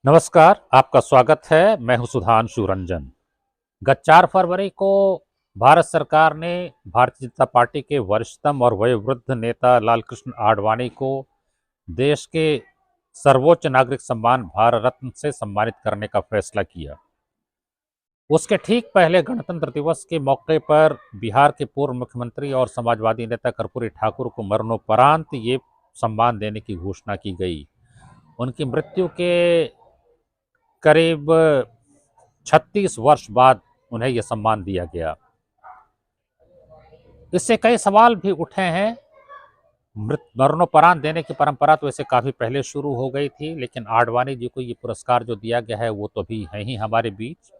नमस्कार, आपका स्वागत है। मैं हूं सुधांशु रंजन। गत 4 फरवरी को भारत सरकार ने भारतीय जनता पार्टी के वरिष्ठतम और वयोवृद्ध नेता लालकृष्ण आडवाणी को देश के सर्वोच्च नागरिक सम्मान भारत रत्न से सम्मानित करने का फैसला किया। उसके ठीक पहले गणतंत्र दिवस के मौके पर बिहार के पूर्व मुख्यमंत्री और समाजवादी नेता कर्पूरी ठाकुर को मरणोपरांत ये सम्मान देने की घोषणा की गई। उनकी मृत्यु के करीब 36 वर्ष बाद उन्हें यह सम्मान दिया गया। इससे कई सवाल भी उठे हैं। मरणोपरांत देने की परंपरा तो वैसे काफी पहले शुरू हो गई थी, लेकिन आडवाणी जी को ये पुरस्कार जो दिया गया है वो तो भी है ही हमारे बीच।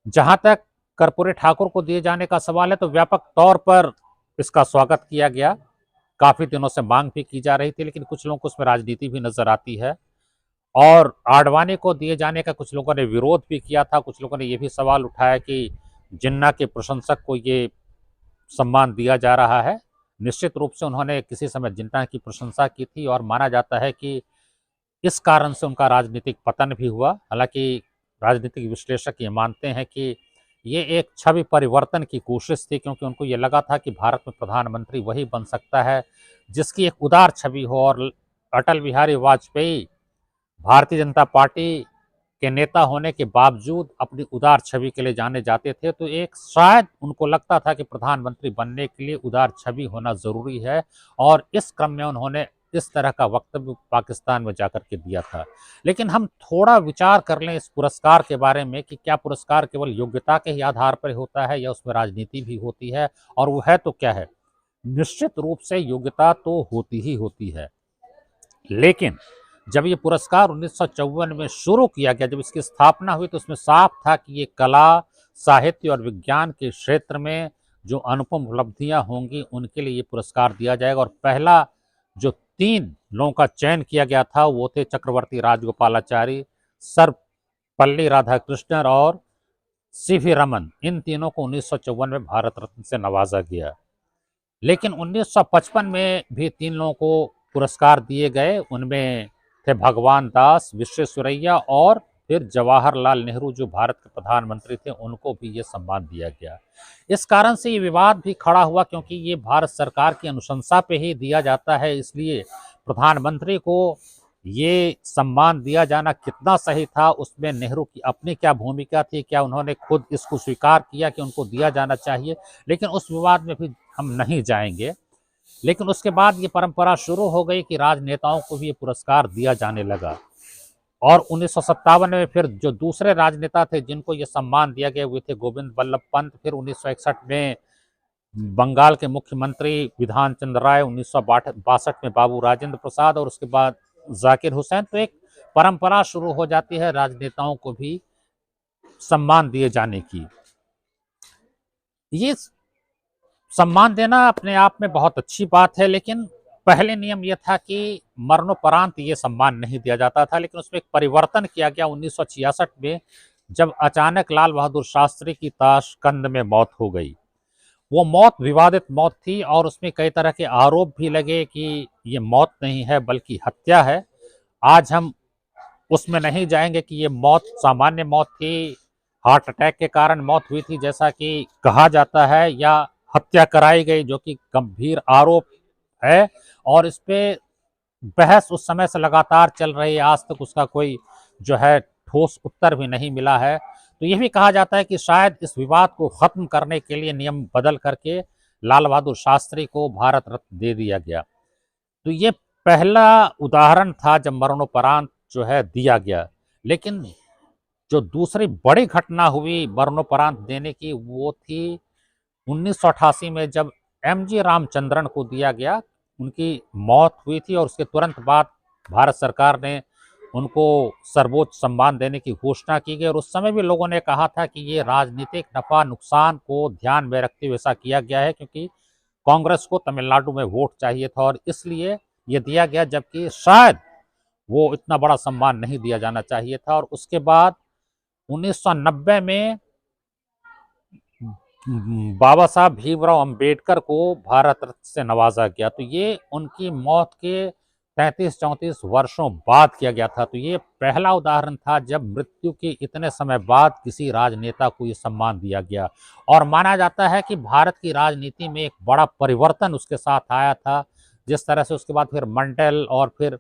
जहां तक कर्पूरी ठाकुर को दिए जाने का सवाल है तो व्यापक तौर पर इसका स्वागत किया गया। काफी दिनों से मांग भी की जा रही थी, लेकिन कुछ लोगों को उसमें राजनीति भी नजर आती है और आडवाणी को दिए जाने का कुछ लोगों ने विरोध भी किया था। कुछ लोगों ने यह भी सवाल उठाया कि जिन्ना के प्रशंसक को ये सम्मान दिया जा रहा है। निश्चित रूप से उन्होंने किसी समय जिन्ना की प्रशंसा की थी और माना जाता है कि इस कारण से उनका राजनीतिक पतन भी हुआ। हालांकि राजनीतिक विश्लेषक ये मानते हैं कि ये एक छवि परिवर्तन की कोशिश थी, क्योंकि उनको ये लगा था कि भारत में प्रधानमंत्री वही बन सकता है जिसकी एक उदार छवि हो, और अटल बिहारी वाजपेयी भारतीय जनता पार्टी के नेता होने के बावजूद अपनी उदार छवि के लिए जाने जाते थे। तो एक शायद उनको लगता था कि प्रधानमंत्री बनने के लिए उदार छवि होना जरूरी है, और इस क्रम में उन्होंने इस तरह का वक्तव्य पाकिस्तान में जाकर के दिया था। लेकिन हम थोड़ा विचार कर लें इस पुरस्कार के बारे में कि क्या पुरस्कार केवल योग्यता के ही आधार पर होता है या उसमें राजनीति भी होती है, और वो है तो क्या है। निश्चित रूप से योग्यता तो होती ही होती है, लेकिन जब ये पुरस्कार 1954 में शुरू किया गया, जब इसकी स्थापना हुई, तो उसमें साफ था कि ये कला, साहित्य और विज्ञान के क्षेत्र में जो अनुपम उपलब्धियां होंगी उनके लिए ये पुरस्कार दिया जाएगा। और पहला जो 3 लोगों का चयन किया गया था वो थे चक्रवर्ती राजगोपालाचारी, सर्वपल्ली राधाकृष्णन और सीवी रमन। इन तीनों को 1954 में भारत रत्न से नवाजा गया। लेकिन 1955 में भी 3 लोगों को पुरस्कार दिए गए। उनमें थे भगवान दास, विश्वेश्वरैया और फिर जवाहरलाल नेहरू, जो भारत के प्रधानमंत्री थे, उनको भी ये सम्मान दिया गया। इस कारण से ये विवाद भी खड़ा हुआ, क्योंकि ये भारत सरकार की अनुशंसा पे ही दिया जाता है, इसलिए प्रधानमंत्री को ये सम्मान दिया जाना कितना सही था, उसमें नेहरू की अपनी क्या भूमिका थी, क्या उन्होंने खुद इसको स्वीकार किया कि उनको दिया जाना चाहिए। लेकिन उस विवाद में भी हम नहीं जाएंगे। लेकिन उसके बाद ये परंपरा शुरू हो गई कि राजनेताओं को भी ये पुरस्कार दिया जाने लगा। और 1957 में फिर जो दूसरे राजनेता थे जिनको ये सम्मान दिया गया वे थे गोविंद बल्लभ पंत। फिर 1961 में बंगाल के मुख्यमंत्री विधान चंद्र राय, 1962 में बाबू राजेंद्र प्रसाद और उसके बाद जाकिर हुसैन। तो एक परंपरा शुरू हो जाती है राजनेताओं को भी सम्मान दिए जाने की। ये सम्मान देना अपने आप में बहुत अच्छी बात है, लेकिन पहले नियम यह था कि मरणोपरांत ये सम्मान नहीं दिया जाता था। लेकिन उसमें एक परिवर्तन किया गया 1966 में, जब अचानक लाल बहादुर शास्त्री की ताशकंद में मौत हो गई। वो मौत विवादित मौत थी और उसमें कई तरह के आरोप भी लगे कि ये मौत नहीं है बल्कि हत्या है। आज हम उसमें नहीं जाएंगे कि ये मौत सामान्य मौत थी, हार्ट अटैक के कारण मौत हुई थी जैसा कि कहा जाता है, या हत्या कराई गई, जो कि गंभीर आरोप है। और इस पे बहस उस समय से लगातार चल रही है, आज तक उसका कोई जो है ठोस उत्तर भी नहीं मिला है। तो यह भी कहा जाता है कि शायद इस विवाद को खत्म करने के लिए नियम बदल करके लाल बहादुर शास्त्री को भारत रत्न दे दिया गया। तो ये पहला उदाहरण था जब मरणोपरांत जो है दिया गया। लेकिन जो दूसरी बड़ी घटना हुई मरणोपरांत देने की, वो थी 1988 में, जब एमजी रामचंद्रन को दिया गया। उनकी मौत हुई थी और उसके तुरंत बाद भारत सरकार ने उनको सर्वोच्च सम्मान देने की घोषणा की गई। और उस समय भी लोगों ने कहा था कि ये राजनीतिक नफा नुकसान को ध्यान में रखते हुए ऐसा किया गया है, क्योंकि कांग्रेस को तमिलनाडु में वोट चाहिए था और इसलिए ये दिया गया, जबकि शायद वो इतना बड़ा सम्मान नहीं दिया जाना चाहिए था। और उसके बाद 1990 में बाबा साहब भीमराव अंबेडकर को भारत रत्न से नवाजा गया। तो ये उनकी मौत के 33-34 वर्षों बाद किया गया था। तो ये पहला उदाहरण था जब मृत्यु के इतने समय बाद किसी राजनेता को ये सम्मान दिया गया, और माना जाता है कि भारत की राजनीति में एक बड़ा परिवर्तन उसके साथ आया था। जिस तरह से उसके बाद फिर मंडल और फिर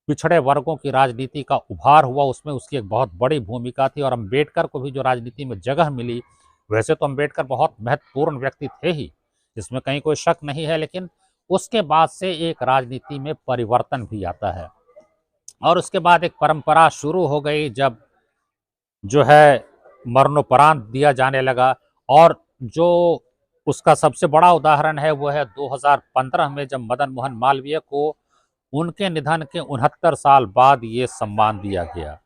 पिछड़े वर्गों की राजनीति का उभार हुआ, उसमें उसकी एक बहुत बड़ी भूमिका थी। और अम्बेडकर को भी जो राजनीति में जगह मिली, वैसे तो अम्बेडकर बहुत महत्वपूर्ण व्यक्ति थे ही, इसमें कहीं कोई शक नहीं है, लेकिन उसके बाद से एक राजनीति में परिवर्तन भी आता है। और उसके बाद एक परंपरा शुरू हो गई, जब जो है मरणोपरांत दिया जाने लगा। और जो उसका सबसे बड़ा उदाहरण है वो है 2015 में, जब मदन मोहन मालवीय को उनके निधन के 69 साल बाद ये सम्मान दिया गया।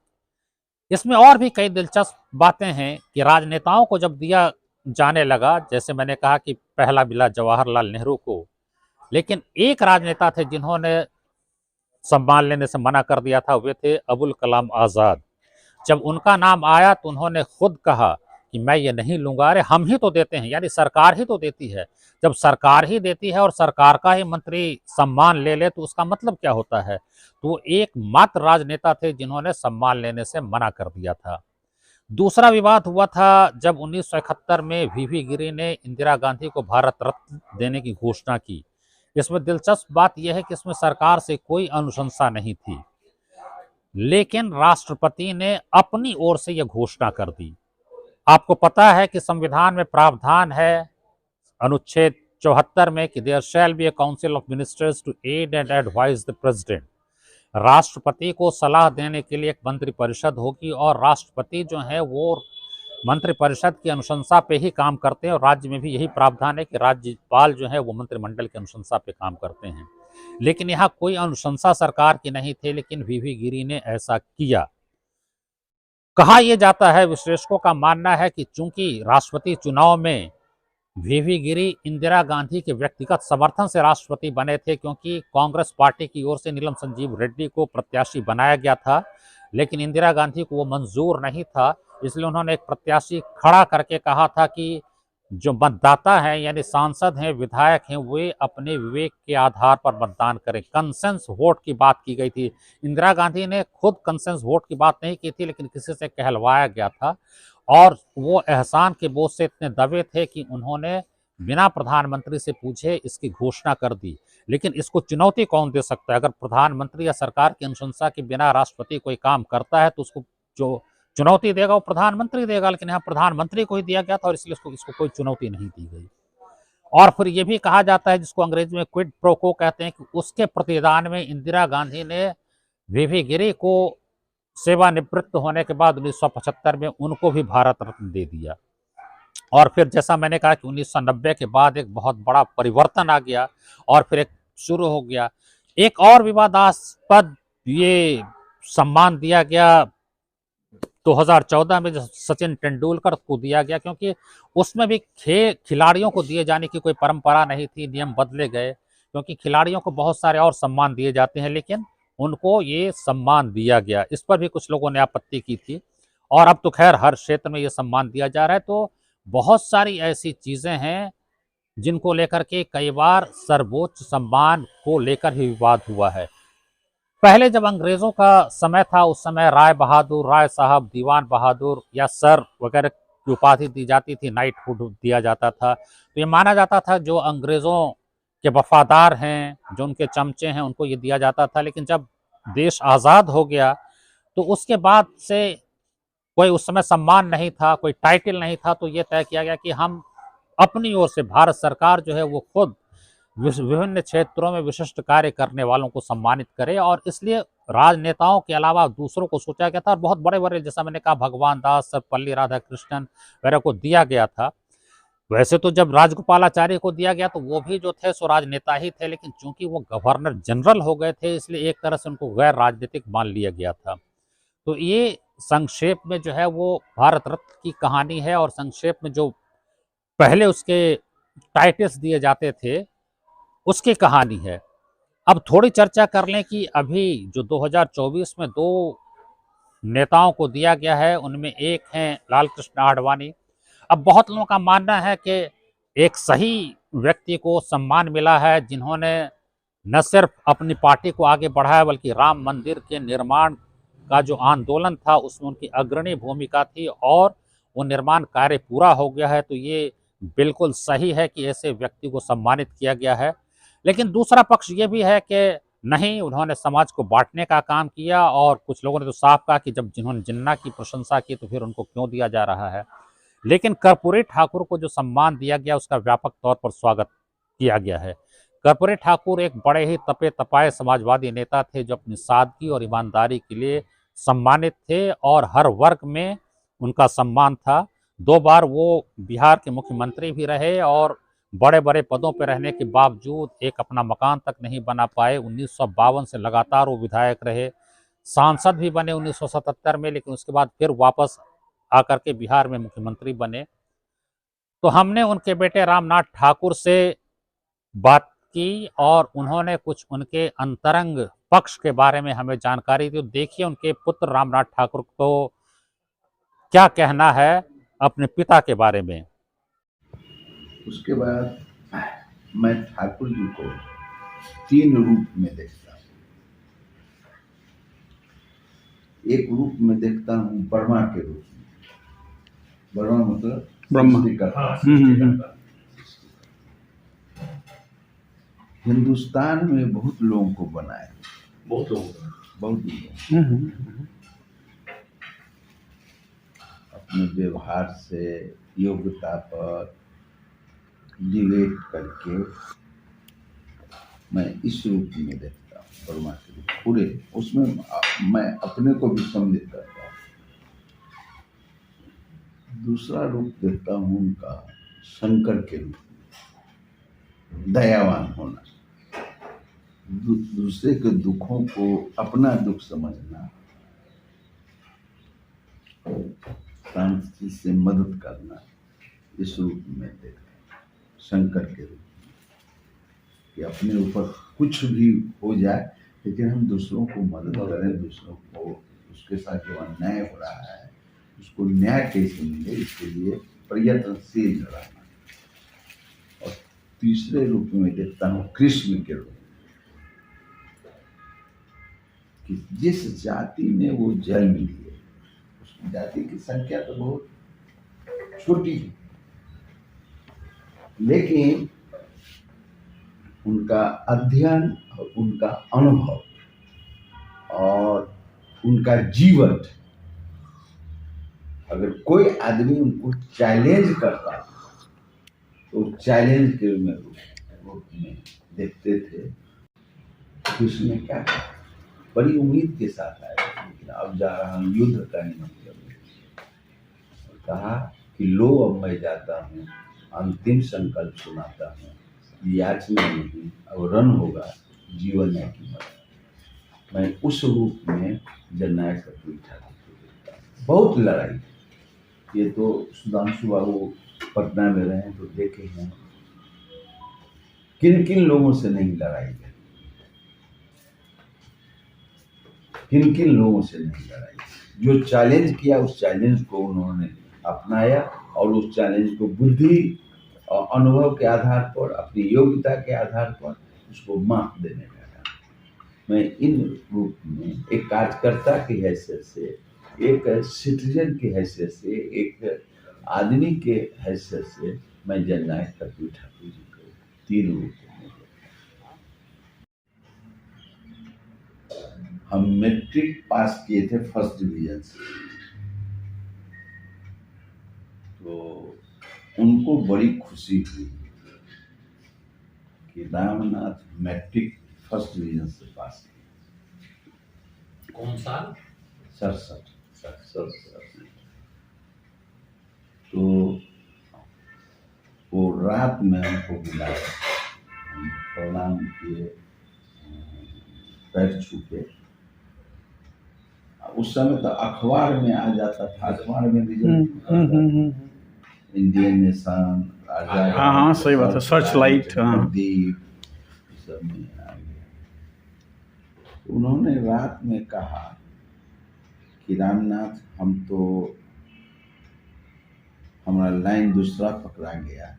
इसमें और भी कई दिलचस्प बातें हैं कि राजनेताओं को जब दिया जाने लगा, जैसे मैंने कहा कि पहला मिला जवाहरलाल नेहरू को, लेकिन एक राजनेता थे जिन्होंने सम्मान लेने से मना कर दिया था, वे थे अबुल कलाम आज़ाद। जब उनका नाम आया तो उन्होंने खुद कहा कि मैं ये नहीं लूंगा। अरे हम ही तो देते हैं, यानी सरकार ही तो देती है। जब सरकार ही देती है और सरकार का ही मंत्री सम्मान ले ले तो उसका मतलब क्या होता है। तो वो एकमात्र राजनेता थे जिन्होंने सम्मान लेने से मना कर दिया था। दूसरा विवाद हुआ था जब 1971 में वीवी गिरी ने इंदिरा गांधी को भारत रत्न देने की घोषणा की। इसमें दिलचस्प बात यह है कि इसमें सरकार से कोई अनुशंसा नहीं थी, लेकिन राष्ट्रपति ने अपनी ओर से यह घोषणा कर दी। आपको पता है कि संविधान में प्रावधान है अनुच्छेद 74 में कि there shall be a council of ministers to aid and advise the president. राष्ट्रपति को सलाह देने के लिए एक मंत्रिपरिषद होगी, और राष्ट्रपति जो है वो मंत्रिपरिषद की अनुशंसा पे ही काम करते हैं। और राज्य में भी यही प्रावधान है कि राज्यपाल जो है वो मंत्रिमंडल की अनुशंसा पे काम करते हैं। लेकिन यहाँ कोई अनुशंसा सरकार की नहीं थी, लेकिन वीवी गिरी ने ऐसा किया। कहा यह जाता है, विश्लेषकों का मानना है कि चूंकि राष्ट्रपति चुनाव में वीवी गिरी इंदिरा गांधी के व्यक्तिगत समर्थन से राष्ट्रपति बने थे, क्योंकि कांग्रेस पार्टी की ओर से नीलम संजीव रेड्डी को प्रत्याशी बनाया गया था, लेकिन इंदिरा गांधी को वो मंजूर नहीं था। इसलिए उन्होंने एक प्रत्याशी खड़ा करके कहा था कि जो मतदाता हैं, यानी सांसद हैं, विधायक हैं, वे अपने विवेक के आधार पर मतदान करें। कंसेंस वोट की बात की गई थी। इंदिरा गांधी ने खुद कंसेंस वोट की बात नहीं की थी, लेकिन किसी से कहलवाया गया था। और वो एहसान के बोझ से इतने दबे थे कि उन्होंने बिना प्रधानमंत्री से पूछे इसकी घोषणा कर दी। लेकिन इसको चुनौती कौन दे सकता है? अगर प्रधानमंत्री या सरकार की अनुशंसा के बिना राष्ट्रपति कोई काम करता है तो उसको जो चुनौती देगा वो प्रधानमंत्री देगा, लेकिन यहाँ प्रधानमंत्री को ही दिया गया था और इसलिए इसको कोई चुनौती नहीं दी गई। और फिर ये भी कहा जाता है, जिसको अंग्रेजी में क्विड प्रो को कहते हैं, कि उसके प्रतिदान में इंदिरा गांधी ने वीवी गिरी को सेवानिवृत्त होने के बाद 1975 में उनको भी भारत रत्न दे दिया। और फिर जैसा मैंने कहा कि 1990 के बाद एक बहुत बड़ा परिवर्तन आ गया और फिर एक शुरू हो गया। एक और विवादास्पद ये सम्मान दिया गया 2014 में, जो सचिन तेंदुलकर को दिया गया, क्योंकि उसमें भी खिलाड़ियों को दिए जाने की कोई परंपरा नहीं थी, नियम बदले गए। क्योंकि खिलाड़ियों को बहुत सारे और सम्मान दिए जाते हैं, लेकिन उनको ये सम्मान दिया गया। इस पर भी कुछ लोगों ने आपत्ति की थी, और अब तो खैर हर क्षेत्र में ये सम्मान दिया जा रहा है। तो बहुत सारी ऐसी चीजें हैं जिनको लेकर के कई बार सर्वोच्च सम्मान को लेकर ही विवाद हुआ है। पहले जब अंग्रेजों का समय था, उस समय राय बहादुर, राय साहब, दीवान बहादुर या सर वगैरह की उपाधि दी जाती थी, नाइटहुड दिया जाता था। तो ये माना जाता था जो अंग्रेजों के वफादार हैं, जो उनके चमचे हैं, उनको ये दिया जाता था। लेकिन जब देश आज़ाद हो गया तो उसके बाद से कोई उस समय सम्मान नहीं था, कोई टाइटल नहीं था। तो ये तय किया गया कि हम अपनी ओर से, भारत सरकार जो है वो खुद विभिन्न क्षेत्रों में विशिष्ट कार्य करने वालों को सम्मानित करे। और इसलिए राजनेताओं के अलावा दूसरों को सोचा गया था, और बहुत बड़े बड़े, जैसा मैंने कहा, भगवान दास, सर्वपल्ली राधाकृष्णन वगैरह को दिया गया था। वैसे तो जब राजगोपालाचारी को दिया गया तो वो भी जो थे सो राजनेता ही थे, लेकिन चूंकि वो गवर्नर जनरल हो गए थे, इसलिए एक तरह से उनको गैर राजनीतिक मान लिया गया था। तो ये संक्षेप में जो है वो भारत रत्न की कहानी है, और संक्षेप में जो पहले उसके टाइटल्स दिए जाते थे उसकी कहानी है। अब थोड़ी चर्चा कर लें कि अभी जो 2024 में दो नेताओं को दिया गया है, उनमें एक हैं लाल कृष्ण आडवाणी। अब बहुत लोगों का मानना है कि एक सही व्यक्ति को सम्मान मिला है, जिन्होंने न सिर्फ अपनी पार्टी को आगे बढ़ाया बल्कि राम मंदिर के निर्माण का जो आंदोलन था उसमें उनकी अग्रणी भूमिका थी और वो निर्माण कार्य पूरा हो गया है, तो ये बिल्कुल सही है कि ऐसे व्यक्ति को सम्मानित किया गया है। लेकिन दूसरा पक्ष ये भी है कि नहीं, उन्होंने समाज को बांटने का काम किया और कुछ लोगों ने तो साफ कहा कि जब जिन्होंने जिन्ना की प्रशंसा की तो फिर उनको क्यों दिया जा रहा है। लेकिन कर्पूरी ठाकुर को जो सम्मान दिया गया उसका व्यापक तौर पर स्वागत किया गया है। कर्पूरी ठाकुर एक बड़े ही तपे तपाए समाजवादी नेता थे जो अपनी सादगी और ईमानदारी के लिए सम्मानित थे और हर वर्ग में उनका सम्मान था। 2 बार वो बिहार के मुख्यमंत्री भी रहे और बड़े बड़े पदों पर रहने के बावजूद एक अपना मकान तक नहीं बना पाए। 1952 से लगातार वो विधायक रहे, सांसद भी बने 1977 में, लेकिन उसके बाद फिर वापस आकर के बिहार में मुख्यमंत्री बने। तो हमने उनके बेटे रामनाथ ठाकुर से बात की और उन्होंने कुछ उनके अंतरंग पक्ष के बारे में हमें जानकारी दी। देखिए उनके पुत्र रामनाथ ठाकुर को क्या कहना है अपने पिता के बारे में। उसके बाद मैं ठाकुर जी को 3 रूप में देखता हूँ। एक रूप में देखता हूँ ब्रह्मा के रूप में। ब्रह्मा मतलब ब्रह्मा। हिंदुस्तान में बहुत लोगों को बनाए, बहुत लोगों अपने व्यवहार से, योग्यता पर डिबेट करके मैं इस रूप में देखता हूँ ब्रह्मा के रूप पूरे। उसमें मैं अपने को भी सम्मिलित करता हूँ। दूसरा रूप देखता हूँ उनका शंकर के रूप में, दयावान होना, दूसरे के दुखों को अपना दुख समझना, शांति से मदद करना, इस रूप में देखते हैं शंकर के रूप में। कि अपने ऊपर कुछ भी हो जाए लेकिन हम दूसरों को मदद करें, दूसरों को उसके साथ जो अन्याय हो रहा है उसको न्याय कैसे मिले इसके लिए प्रयत्नशील रहना। और तीसरे रूप में देखता हूँ कृष्ण के रूप में, कि जिस जाति में वो जन्म लिए उस जाति की संख्या तो बहुत छोटी है, लेकिन उनका अध्ययन और उनका अनुभव और उनका जीवन, अगर कोई आदमी उनको चैलेंज करता तो चैलेंज के रूप में देखते थे। तो उसमें क्या कहा, बड़ी उम्मीद के साथ आया, लेकिन अब जा रहा हूँ युद्ध करने मतलब कहा कि लो अब मैं जाता हूँ, अंतिम संकल्प सुनाता हूँ, याचना नहीं, अब रण होगा, जीवन है की मत। मैं उस रूप में जननायक कर्पूरी ठाकुर को देखता हूँ। बहुत लड़ाई, ये तो सुधांशु बाबू पटना में रहे तो देखे हैं किन किन लोगों से नहीं लड़ाई है, किन किन लोगों से नहीं लड़ाई। जो चैलेंज किया उस चैलेंज को उन्होंने अपनाया और उस चैलेंज को बुद्धि और अनुभव के आधार पर, अपनी योग्यता के आधार पर उसको मात देने लगा। मैं इन रूप में एक कार्यकर्ता की हैसियत से, एक सिटीजन की हैसियत से, एक आदमी के हैसियत से मैं जननायक कर्पूरी ठाकुर जी को 3 रूप में देखता हूं। हम मैट्रिक पास किए थे फर्स्ट डिवीजन से, तो उनको बड़ी खुशी हुई कि रामनाथ मैट्रिक फर्स्ट डिवीजन से पास किए। कौन साल? 67। तो वो रात में हमको बुलाया, हम प्रणाम किए, पैर छू के। उस समय तो अखबार में आ जाता था, अखबार में भी इंडियन नेशन, हाँ सही बात है, सर्च लाइट, दीप सब में आ गया। उन्होंने रात में कहा कि रामनाथ, हम तो हमारा लाइन दूसरा पकड़ा गया,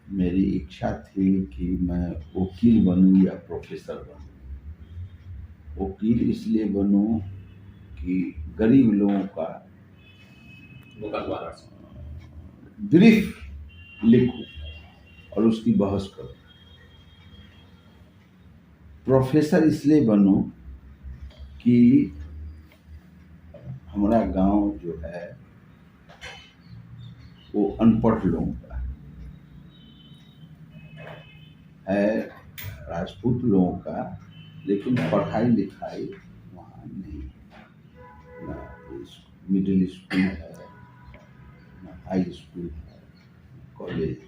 मेरी इच्छा थी कि मैं वकील बनूं या प्रोफेसर बनूं। वकील इसलिए बनूं कि गरीब लोगों का ब्रीफ लिखूं और उसकी बहस करूं। प्रोफेसर इसलिए बनूं कि हमारा गांव जो है वो अनपढ़ लोगों का है, राजपूत लोगों का, लेकिन पढ़ाई लिखाई वहाँ नहीं है। ना मिडिल स्कूल है, ना हाई स्कूल है, कॉलेज।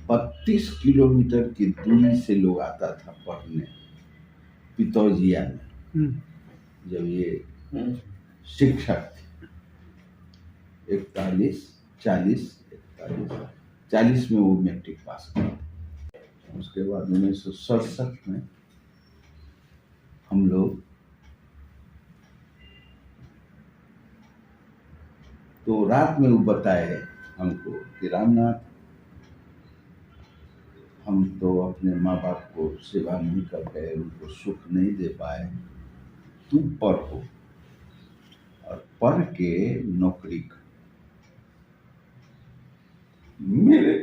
32 किलोमीटर की दूरी से लोग आता था पढ़ने पितौजिया में, जब ये शिक्षक थे। 40 में वो मैट्रिक पास किया। उसके बाद 1967 में हम लोग तो रात में वो बताए हमको कि रामनाथ, हम तो अपने माँ बाप को सेवा नहीं कर पाए, उनको सुख नहीं दे पाए, तुम पढ़ो और पढ़ के नौकरी कर। मेरे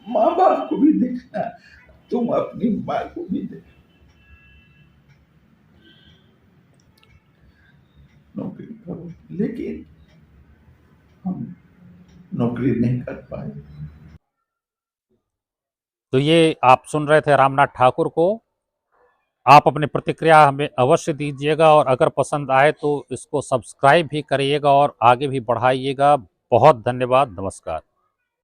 माँ बाप को भी देखना, तुम अपनी माँ को भी देखना। नौकरी करो, लेकिन हम नौकरी नहीं कर पाए। तो ये आप सुन रहे थे रामनाथ ठाकुर को। आप अपनी प्रतिक्रिया हमें अवश्य दीजिएगा और अगर पसंद आए तो इसको सब्सक्राइब भी करिएगा और आगे भी बढ़ाइएगा। बहुत धन्यवाद, नमस्कार।